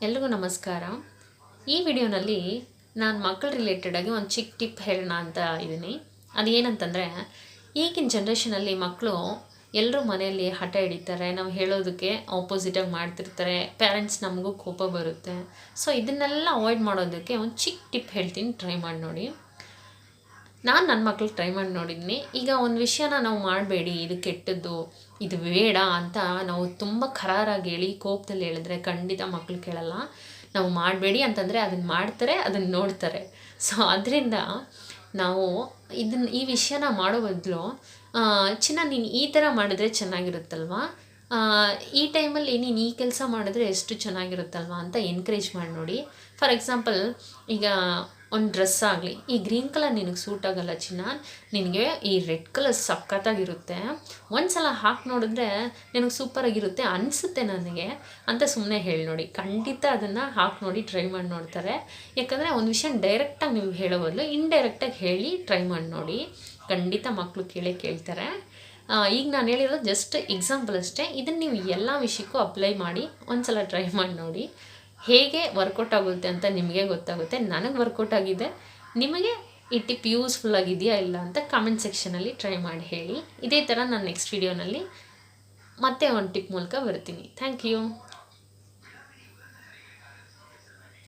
ಎಲ್ರಿಗೂ ನಮಸ್ಕಾರ. ಈ ವಿಡಿಯೋನಲ್ಲಿ ನಾನು ಮಕ್ಕಳ ರಿಲೇಟೆಡಾಗಿ ಒಂದು ಚಿಕ್ಕ ಟಿಪ್ ಹೇಳೋಣ ಅಂತ ಇದ್ದೀನಿ. ಅದೇನಂತಂದರೆ, ಈಗಿನ ಜನ್ರೇಷನಲ್ಲಿ ಮಕ್ಕಳು ಎಲ್ಲರೂ ಮನೆಯಲ್ಲಿ ಹಠ ಹಿಡಿತಾರೆ, ನಾವು ಹೇಳೋದಕ್ಕೆ ಆಪೋಸಿಟಾಗಿ ಮಾಡ್ತಿರ್ತಾರೆ, ಪೇರೆಂಟ್ಸ್ ನಮಗೂ ಕೋಪ ಬರುತ್ತೆ. ಸೊ ಇದನ್ನೆಲ್ಲ ಅವಾಯ್ಡ್ ಮಾಡೋದಕ್ಕೆ ಒಂದು ಚಿಕ್ಕ ಟಿಪ್ ಹೇಳ್ತೀನಿ, ಟ್ರೈ ಮಾಡಿ ನೋಡಿ. ನಾನು ನನ್ನ ಮಕ್ಳಿಗೆ ಟ್ರೈ ಮಾಡಿ ನೋಡಿದ್ದೀನಿ. ಈಗ ಒಂದು ವಿಷಯನ ನಾವು ಮಾಡಬೇಡಿ, ಇದು ಕೆಟ್ಟದ್ದು, ಇದು ಬೇಡ ಅಂತ ನಾವು ತುಂಬ ಖರಾರಾಗಿ ಹೇಳಿ ಕೋಪದಲ್ಲಿ ಹೇಳಿದ್ರೆ ಖಂಡಿತ ಮಕ್ಕಳು ಕೇಳಲ್ಲ. ನಾವು ಮಾಡಬೇಡಿ ಅಂತಂದರೆ ಅದನ್ನು ಮಾಡ್ತಾರೆ, ಅದನ್ನು ನೋಡ್ತಾರೆ. ಸೊ ಅದರಿಂದ ನಾವು ಈ ವಿಷಯನ ಮಾಡೋ ಬದಲು, ಚಿನ್ನ ನೀನು ಈ ಥರ ಮಾಡಿದ್ರೆ ಚೆನ್ನಾಗಿರುತ್ತಲ್ವಾ, ಈ ಟೈಮಲ್ಲಿ ನೀನು ಈ ಕೆಲಸ ಮಾಡಿದ್ರೆ ಎಷ್ಟು ಚೆನ್ನಾಗಿರುತ್ತಲ್ವ ಅಂತ ಎನ್ಕರೇಜ್ ಮಾಡಿ ನೋಡಿ. ಫಾರ್ ಎಕ್ಸಾಂಪಲ್, ಈಗ ಒಂದು ಡ್ರೆಸ್ ಆಗಲಿ, ಈ ಗ್ರೀನ್ ಕಲರ್ ನಿನಗೆ ಸೂಟ್ ಆಗೋಲ್ಲ ಚಿನ್ನ, ನಿನಗೆ ಈ ರೆಡ್ ಕಲರ್ ಸಖತ್ತಾಗಿರುತ್ತೆ, ಒಂದು ಸಲ ಹಾಕಿ ನೋಡಿದ್ರೆ ನಿನಗೆ ಸೂಪರಾಗಿರುತ್ತೆ ಅನಿಸುತ್ತೆ ನನಗೆ ಅಂತ ಸುಮ್ಮನೆ ಹೇಳಿ ನೋಡಿ. ಖಂಡಿತ ಅದನ್ನು ಹಾಕಿ ನೋಡಿ, ಟ್ರೈ ಮಾಡಿ ನೋಡ್ತಾರೆ. ಯಾಕಂದರೆ ಒಂದು ವಿಷಯ ಡೈರೆಕ್ಟಾಗಿ ನೀವು ಹೇಳೋ ಬದಲು ಇಂಡೈರೆಕ್ಟಾಗಿ ಹೇಳಿ ಟ್ರೈ ಮಾಡಿ ನೋಡಿ, ಖಂಡಿತ ಮಕ್ಕಳು ಕೇಳ್ತಾರೆ. ಈಗ ನಾನು ಹೇಳಿರೋದು ಜಸ್ಟ್ ಎಕ್ಸಾಂಪಲ್ ಅಷ್ಟೇ. ಇದನ್ನು ನೀವು ಎಲ್ಲ ವಿಷಯಕ್ಕೂ ಅಪ್ಲೈ ಮಾಡಿ ಒಂದು ಸಲ ಟ್ರೈ ಮಾಡಿ ನೋಡಿ, ಹೇಗೆ ವರ್ಕೌಟ್ ಆಗುತ್ತೆ ಅಂತ ನಿಮಗೆ ಗೊತ್ತಾಗುತ್ತೆ. ನನಗೆ ವರ್ಕೌಟ್ ಆಗಿದೆ, ನಿಮಗೆ ಈ ಟಿಪ್ ಯೂಸ್ಫುಲ್ ಆಗಿದೆಯಾ ಇಲ್ಲ ಅಂತ ಕಾಮೆಂಟ್ ಸೆಕ್ಷನಲ್ಲಿ ಟ್ರೈ ಮಾಡಿ ಹೇಳಿ. ಇದೇ ಥರ ನಾನು ನೆಕ್ಸ್ಟ್ ವಿಡಿಯೋನಲ್ಲಿ ಮತ್ತೆ ಒಂದು ಟಿಪ್ ಮೂಲಕ ಬರ್ತೀನಿ. Thank you.